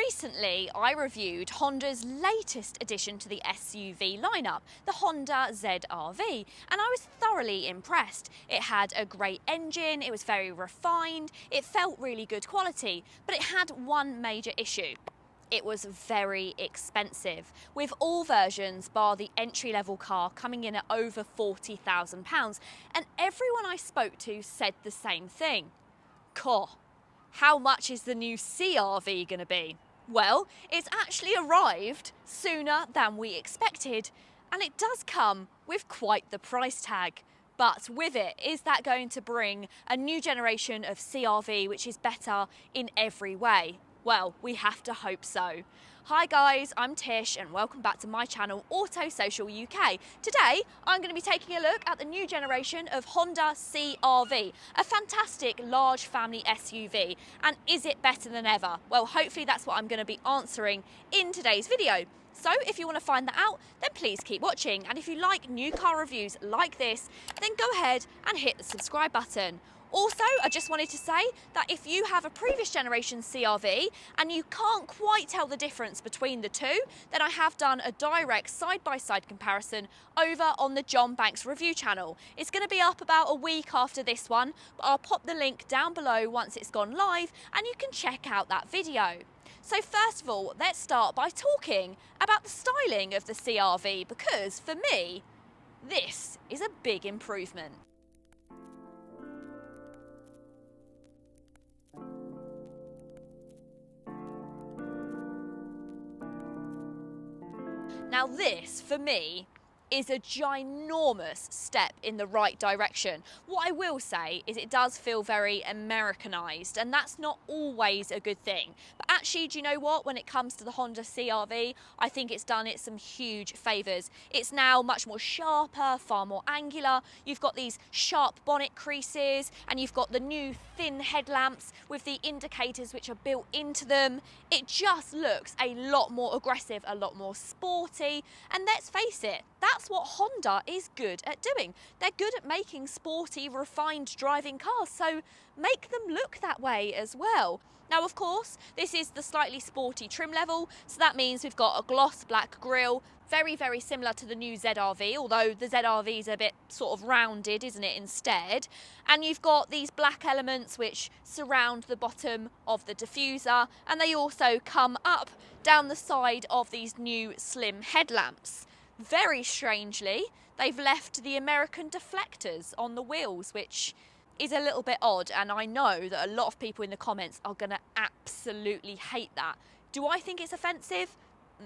Recently, I reviewed Honda's latest addition to the SUV lineup, the Honda ZR-V, and I was thoroughly impressed. It had a great engine, it was very refined, it felt really good quality, but it had one major issue. It was very expensive, with all versions bar the entry-level car coming in at over £40,000, and everyone I spoke to said the same thing. How much is the new CR-V going to be? Well, it's actually arrived sooner than we expected, and it does come with quite the price tag. But with it, is that going to bring a new generation of CR-V which is better in every way? Well, we have to hope so. Hi guys, I'm Tish and welcome back to my channel Auto Social UK. Today I'm going to be taking a look at the new generation of Honda CR-V, a fantastic large family SUV. And is it better than ever? Well, hopefully that's what I'm going to be answering in today's video. So if you want to find that out, then please keep watching. And if you like new car reviews like this, then go ahead and hit the subscribe button. Also, I just wanted to say that if you have a previous generation CR-V and you can't quite tell the difference between the two, then I have done a direct side-by-side comparison over on the John Banks review channel. It's going to be up about a week after this one, but I'll pop the link down below once it's gone live and you can check out that video. So first of all, let's start by talking about the styling of the CR-V, because for me, this is a big improvement. Now this, for me, is a ginormous step in the right direction. What I will say is it does feel very Americanized, and that's not always a good thing. But actually, do you know what? When it comes to the Honda CR-V, I think it's done it some huge favors. It's now much more sharper, far more angular. You've got these sharp bonnet creases, and you've got the new thin headlamps with the indicators which are built into them. It just looks a lot more aggressive, a lot more sporty, and let's face it, that's what Honda is good at doing. They're good at making sporty, refined driving cars, so make them look that way as well. Now, of course, this is the slightly sporty trim level, so that means we've got a gloss black grille, very, very similar to the new ZR-V, although the ZR-V is a bit sort of rounded, isn't it, instead? And you've got these black elements which surround the bottom of the diffuser, and they also come up down the side of these new slim headlamps. Very strangely, they've left the American deflectors on the wheels, which is a little bit odd, and I know that a lot of people in the comments are going to absolutely hate that. Do I think it's offensive?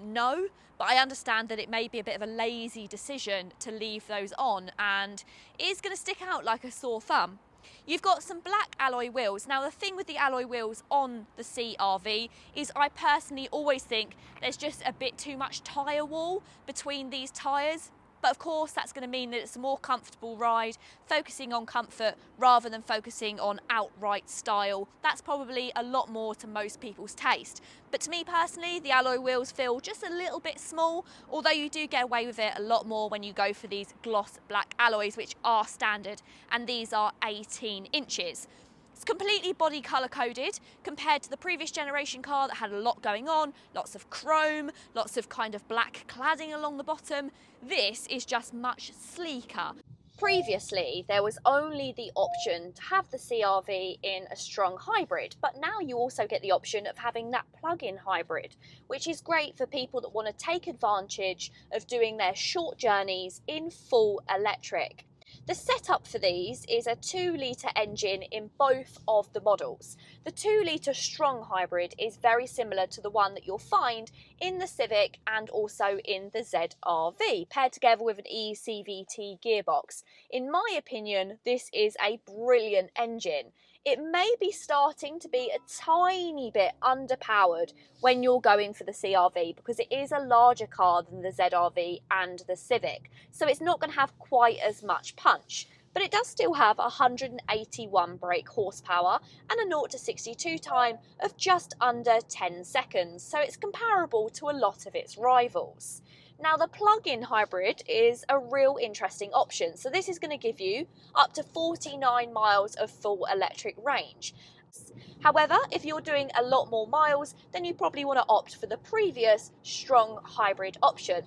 No, but I understand that it may be a bit of a lazy decision to leave those on, and it is going to stick out like a sore thumb. You've got some black alloy wheels. Now, the thing with the alloy wheels on the CR-V is I personally always think there's just a bit too much tyre wall between these tyres. But of course, that's going to mean that it's a more comfortable ride, focusing on comfort rather than focusing on outright style. That's probably a lot more to most people's taste. But to me personally, the alloy wheels feel just a little bit small, although you do get away with it a lot more when you go for these gloss black alloys, which are standard, and these are 18 inches. It's completely body colour coded compared to the previous generation car that had a lot going on, lots of chrome, lots of kind of black cladding along the bottom. This is just much sleeker. Previously, there was only the option to have the CR-V in a strong hybrid, but now you also get the option of having that plug-in hybrid, which is great for people that want to take advantage of doing their short journeys in full electric. The setup for these is a 2-litre engine in both of the models. The 2-litre strong hybrid is very similar to the one that you'll find in the Civic and also in the ZR-V, paired together with an eCVT gearbox. In my opinion, this is a brilliant engine. It may be starting to be a tiny bit underpowered when you're going for the CR-V, because it is a larger car than the ZR-V and the Civic, so it's not going to have quite as much punch. But it does still have 181 brake horsepower and a 0 to 62 time of just under 10 seconds, so it's comparable to a lot of its rivals. Now, the plug-in hybrid is a real interesting option. So this is going to give you up to 49 miles of full electric range. less. However, if you're doing a lot more miles, then you probably want to opt for the previous strong hybrid option.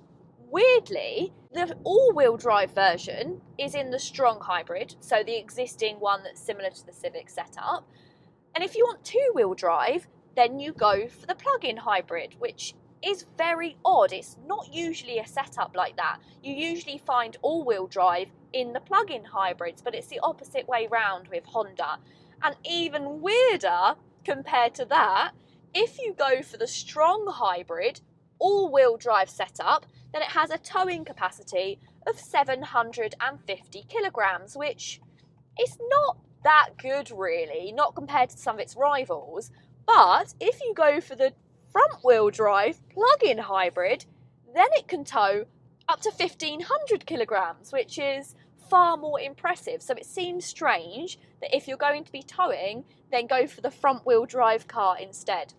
Weirdly, the all-wheel drive version is in the strong hybrid, so the existing one that's similar to the Civic setup. And if you want two-wheel drive, then you go for the plug-in hybrid, which is very odd. It's not usually a setup like that. You usually find all-wheel drive in the plug-in hybrids, but it's the opposite way round with Honda. And even weirder compared to that, if you go for the strong hybrid all-wheel drive setup, then it has a towing capacity of 750 kilograms, which is not that good really, not compared to some of its rivals. But if you go for the front-wheel drive plug-in hybrid, then it can tow up to 1500 kilograms, which is far more impressive. So it seems strange that if you're going to be towing, then go for the front-wheel drive car instead.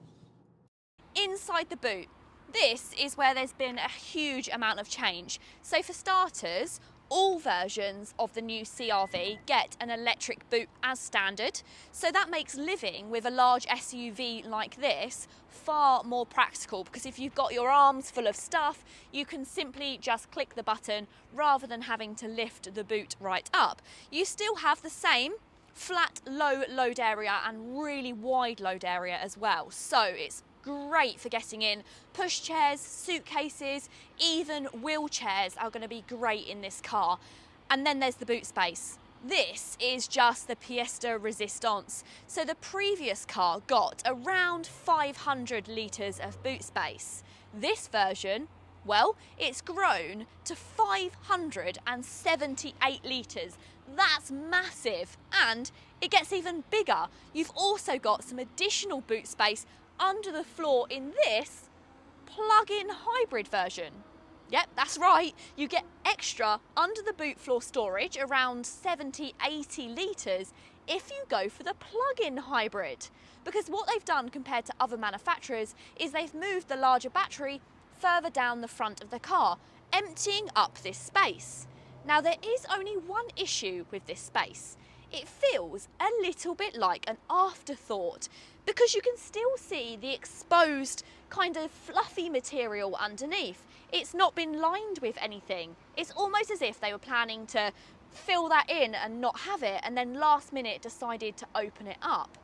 Inside the boot, this is where there's been a huge amount of change. So for starters, all versions of the new CR-V get an electric boot as standard, so that makes living with a large SUV like this far more practical, because if you've got your arms full of stuff, you can simply just click the button rather than having to lift the boot right up. You still have the same flat low load area and really wide load area as well, so it's great for getting in. Push chairs, suitcases, even wheelchairs are going to be great in this car. And then there's the boot space. This is just the pièce de résistance. So the previous car got around 500 litres of boot space. This version, well, it's grown to 578 litres. That's massive, and it gets even bigger. You've also got some additional boot space under the floor in this plug-in hybrid version. Yep, that's right, you get extra under the boot floor storage, around 70-80 litres, if you go for the plug-in hybrid. Because what they've done compared to other manufacturers is they've moved the larger battery further down the front of the car, emptying up this space. Now there is only one issue with this space. It feels a little bit like an afterthought, because you can still see the exposed kind of fluffy material underneath. It's not been lined with anything. It's almost as if they were planning to fill that in and not have it, and then last minute decided to open it up.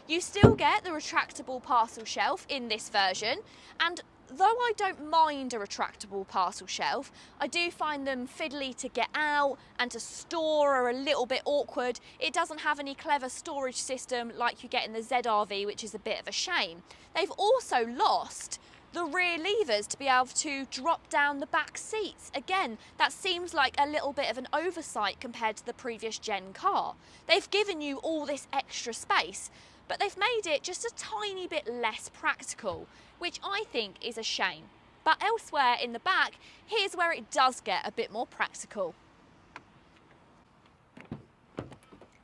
You still get the retractable parcel shelf in this version, and though I don't mind a retractable parcel shelf, I do find them fiddly to get out and to store are a little bit awkward. It doesn't have any clever storage system like you get in the ZR-V, which is a bit of a shame. They've also lost the rear levers to be able to drop down the back seats. Again, that seems like a little bit of an oversight compared to the previous gen car. They've given you all this extra space, but they've made it just a tiny bit less practical, which I think is a shame. But elsewhere in the back, here's where it does get a bit more practical.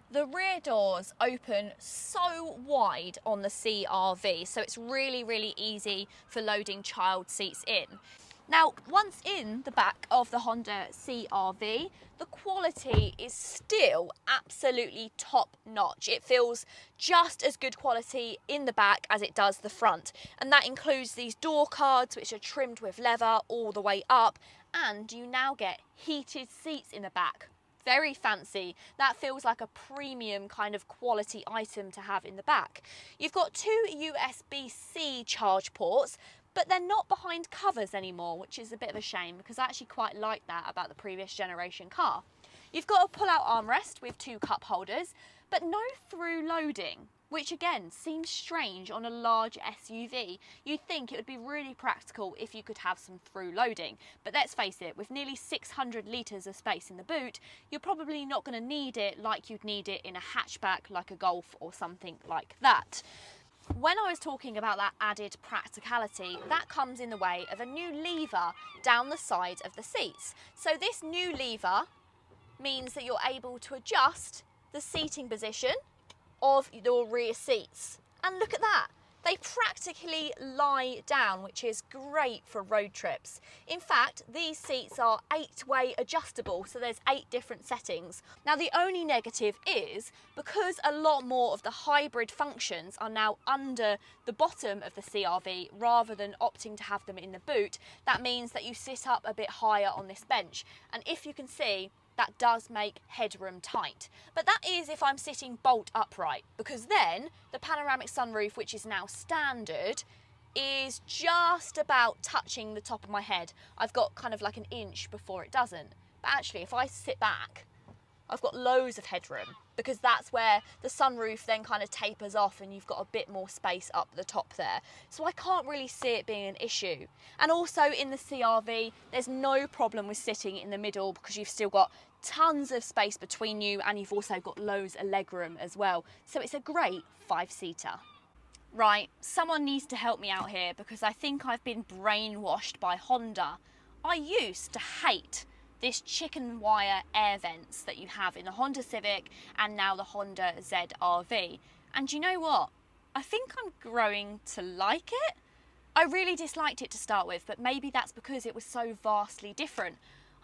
The rear doors open so wide on the CR-V, so it's really, really easy for loading child seats in. Now, once in the back of the Honda CR-V, the quality is still absolutely top notch. It feels just as good quality in the back as it does the front. And that includes these door cards, which are trimmed with leather all the way up. And you now get heated seats in the back. Very fancy. That feels like a premium kind of quality item to have in the back. You've got two USB-C charge ports, but they're not behind covers anymore, which is a bit of a shame because I actually quite like that about the previous generation car. You've got a pull-out armrest with two cup holders, but no through loading, which again seems strange on a large SUV. You'd think it would be really practical if you could have some through loading, but let's face it, with nearly 600 litres of space in the boot, you're probably not going to need it like you'd need it in a hatchback like a Golf or something like that. When I was talking about that added practicality, that comes in the way of a new lever down the side of the seats. So this new lever means that you're able to adjust the seating position of your rear seats. And look at that, They practically lie down, which is great for road trips. In fact, these seats are 8-way adjustable, so there's 8 different settings. Now, the only negative is because a lot more of the hybrid functions are now under the bottom of the CR-V rather than opting to have them in the boot, that means that you sit up a bit higher on this bench. And if you can see, that does make headroom tight. But that is if I'm sitting bolt upright, because then the panoramic sunroof, which is now standard, is just about touching the top of my head. I've got kind of like an inch before it doesn't. But actually, if I sit back, I've got loads of headroom, because that's where the sunroof then kind of tapers off and you've got a bit more space up the top there. So I can't really see it being an issue. And also in the CR-V, there's no problem with sitting in the middle because you've still got tons of space between you and you've also got loads of legroom as well. So it's a great 5-seater. Right, someone needs to help me out here because I think I've been brainwashed by Honda. I used to hate this chicken wire air vents that you have in the Honda Civic and now the Honda ZR-V. And you know what? I think I'm growing to like it. I really disliked it to start with, but maybe that's because it was so vastly different.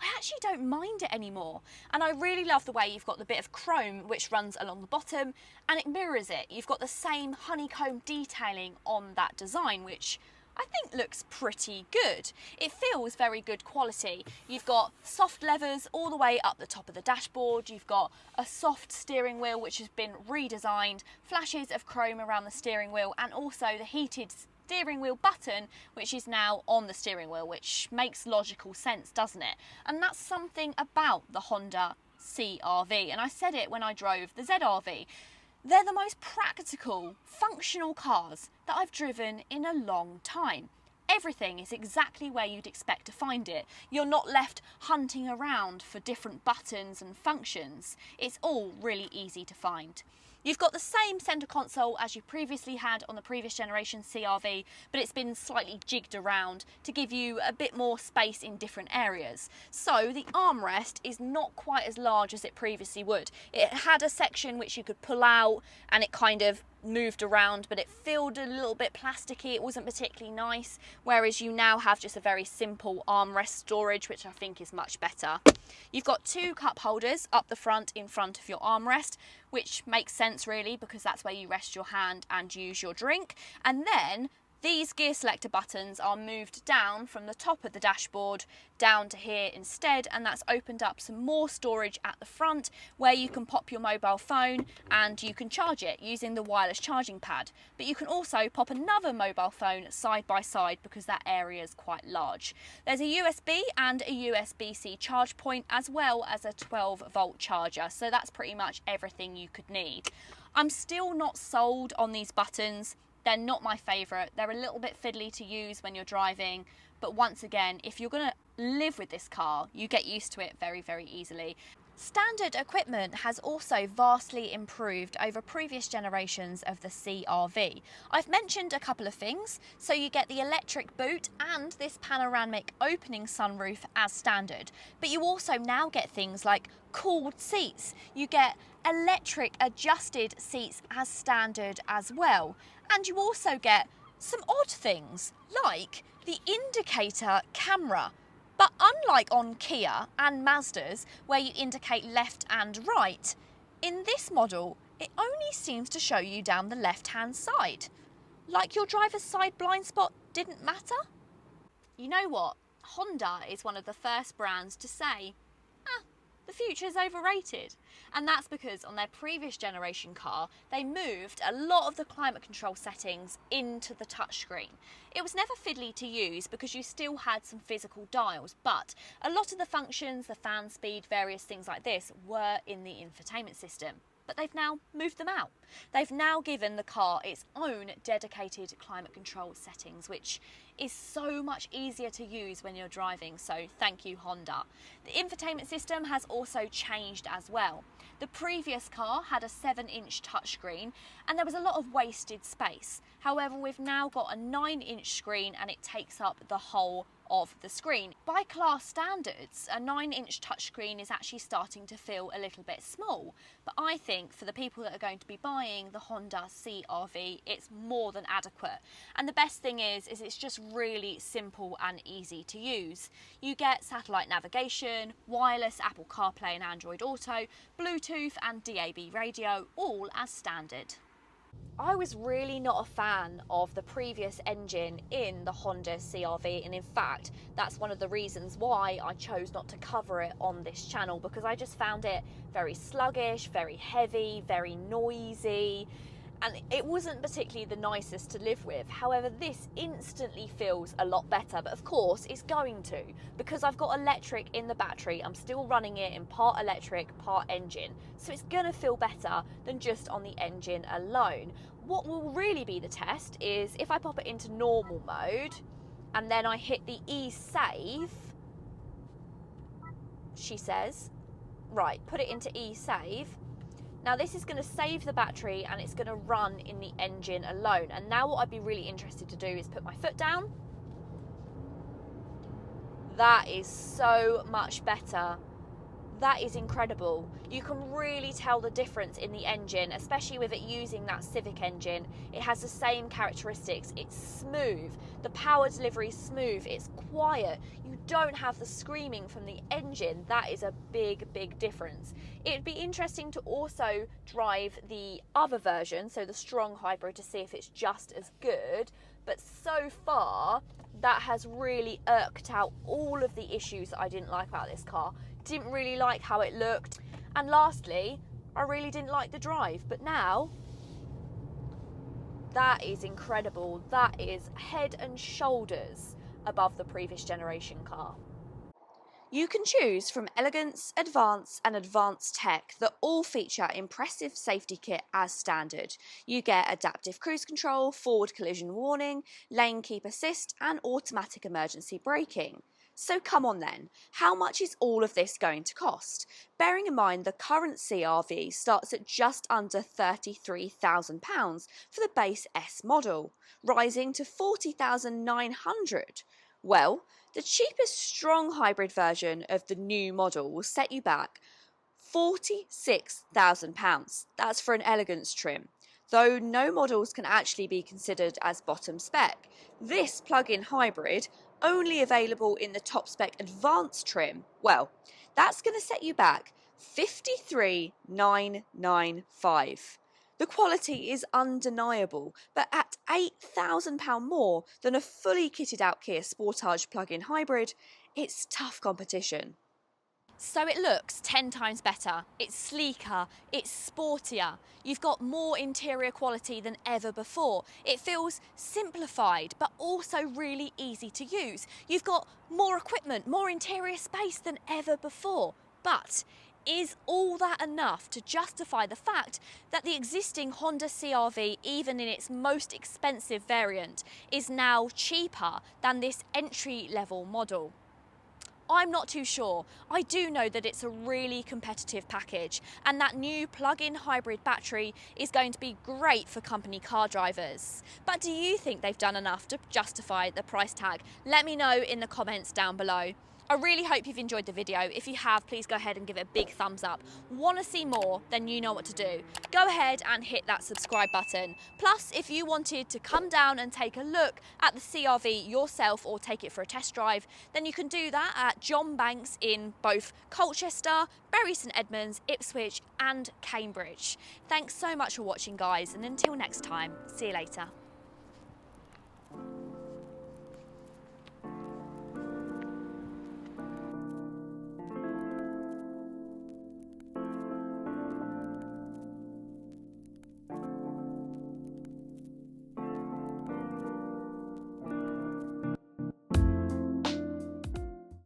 I actually don't mind it anymore. And I really love the way you've got the bit of chrome which runs along the bottom and it mirrors it. You've got the same honeycomb detailing on that design, which I think looks pretty good. It feels very good quality. You've got soft levers all the way up the top of the dashboard. You've got a soft steering wheel which has been redesigned, flashes of chrome around the steering wheel, and also the heated steering wheel button which is now on the steering wheel, which makes logical sense, doesn't it? And that's something about the Honda CR-V, and I said it when I drove the ZR-V. They're the most practical, functional cars that I've driven in a long time. Everything is exactly where you'd expect to find it. You're not left hunting around for different buttons and functions. It's all really easy to find. You've got the same centre console as you previously had on the previous generation CR-V, but it's been slightly jigged around to give you a bit more space in different areas. So the armrest is not quite as large as it previously would. It had a section which you could pull out and it kind of moved around, but it felt a little bit plasticky. It wasn't particularly nice, whereas you now have just a very simple armrest storage, which I think is much better. You've got 2 cup holders up the front in front of your armrest, which makes sense really because that's where you rest your hand and use your drink. And then these gear selector buttons are moved down from the top of the dashboard down to here instead, and that's opened up some more storage at the front where you can pop your mobile phone and you can charge it using the wireless charging pad. But you can also pop another mobile phone side by side because that area is quite large. There's a USB and a USB-C charge point as well as a 12-volt charger, so that's pretty much everything you could need. I'm still not sold on these buttons. They're not my favourite. They're a little bit fiddly to use when you're driving, but once again, if you're going to live with this car, you get used to it very, very easily. Standard equipment has also vastly improved over previous generations of the CR-V. I've mentioned a couple of things. So you get the electric boot and this panoramic opening sunroof as standard, but you also now get things like cooled seats. You get electric adjusted seats as standard as well. And you also get some odd things like the indicator camera. But unlike on Kia and Mazdas, where you indicate left and right, in this model, it only seems to show you down the left-hand side. Like your driver's side blind spot didn't matter? You know what? Honda is one of the first brands to say, the future's overrated. And that's because on their previous generation car, they moved a lot of the climate control settings into the touchscreen. It was never fiddly to use because you still had some physical dials, but a lot of the functions, the fan speed, various things like this were in the infotainment system. But they've now moved them out. They've now given the car its own dedicated climate control settings, which is so much easier to use when you're driving, so thank you Honda. The infotainment system has also changed as well. The previous car had a 7-inch touchscreen and there was a lot of wasted space. However, we've now got a 9-inch screen and it takes up the whole of the screen. By class standards, a 9-inch touchscreen is actually starting to feel a little bit small, but I think for the people that are going to be buying the Honda CR-V, it's more than adequate. And the best thing is it's just really simple and easy to use. You get satellite navigation, wireless Apple CarPlay and Android Auto, Bluetooth and DAB radio, all as standard. I was really not a fan of the previous engine in the Honda CR-V, and in fact that's one of the reasons why I chose not to cover it on this channel, because I just found it very sluggish, very heavy, very noisy, and it wasn't particularly the nicest to live with. However, this instantly feels a lot better, but of course it's going to, because I've got electric in the battery. I'm still running it in part electric, part engine, so it's gonna feel better than just on the engine alone. What will really be the test is if I pop it into normal mode and then I hit the e-save. She says, right, put it into e-save. Now this is going to save the battery and it's going to run in the engine alone. And now what I'd be really interested to do is put my foot down. That is so much better. That is incredible. You can really tell the difference in the engine, especially with it using that Civic engine. It has the same characteristics. It's smooth. The power delivery is smooth. It's quiet. You don't have the screaming from the engine. That is a big, big difference. It'd be interesting to also drive the other version, so the strong hybrid, to see if it's just as good. But so far, that has really irked out all of the issues that I didn't like about this car. Didn't really like how it looked, and lastly, I really didn't like the drive. But now, that is incredible. That is head and shoulders above the previous generation car. You can choose from Elegance, Advance and Advanced Tech that all feature impressive safety kit as standard. You get adaptive cruise control, forward collision warning, lane keep assist and automatic emergency braking. So come on then, how much is all of this going to cost? Bearing in mind the current CR-V starts at just under £33,000 for the base S model, rising to £40,900. Well, the cheapest strong hybrid version of the new model will set you back £46,000. That's for an Elegance trim, though no models can actually be considered as bottom spec. This plug-in hybrid, only available in the top spec Advanced trim, well, that's going to set you back £53,995. The quality is undeniable, but at £8,000 more than a fully kitted out Kia Sportage plug-in hybrid, it's tough competition. So it looks 10 times better, it's sleeker, it's sportier, you've got more interior quality than ever before. It feels simplified but also really easy to use. You've got more equipment, more interior space than ever before. But is all that enough to justify the fact that the existing Honda CR-V, even in its most expensive variant, is now cheaper than this entry-level model? I'm not too sure. I do know that it's a really competitive package, and that new plug-in hybrid battery is going to be great for company car drivers. But do you think they've done enough to justify the price tag? Let me know in the comments down below. I really hope you've enjoyed the video. If you have, please go ahead and give it a big thumbs up. Want to see more? Then you know what to do. Go ahead and hit that subscribe button. Plus, if you wanted to come down and take a look at the CR-V yourself or take it for a test drive, then you can do that at John Banks in both Colchester, Bury St Edmunds, Ipswich and Cambridge. Thanks so much for watching, guys, and until next time, see you later.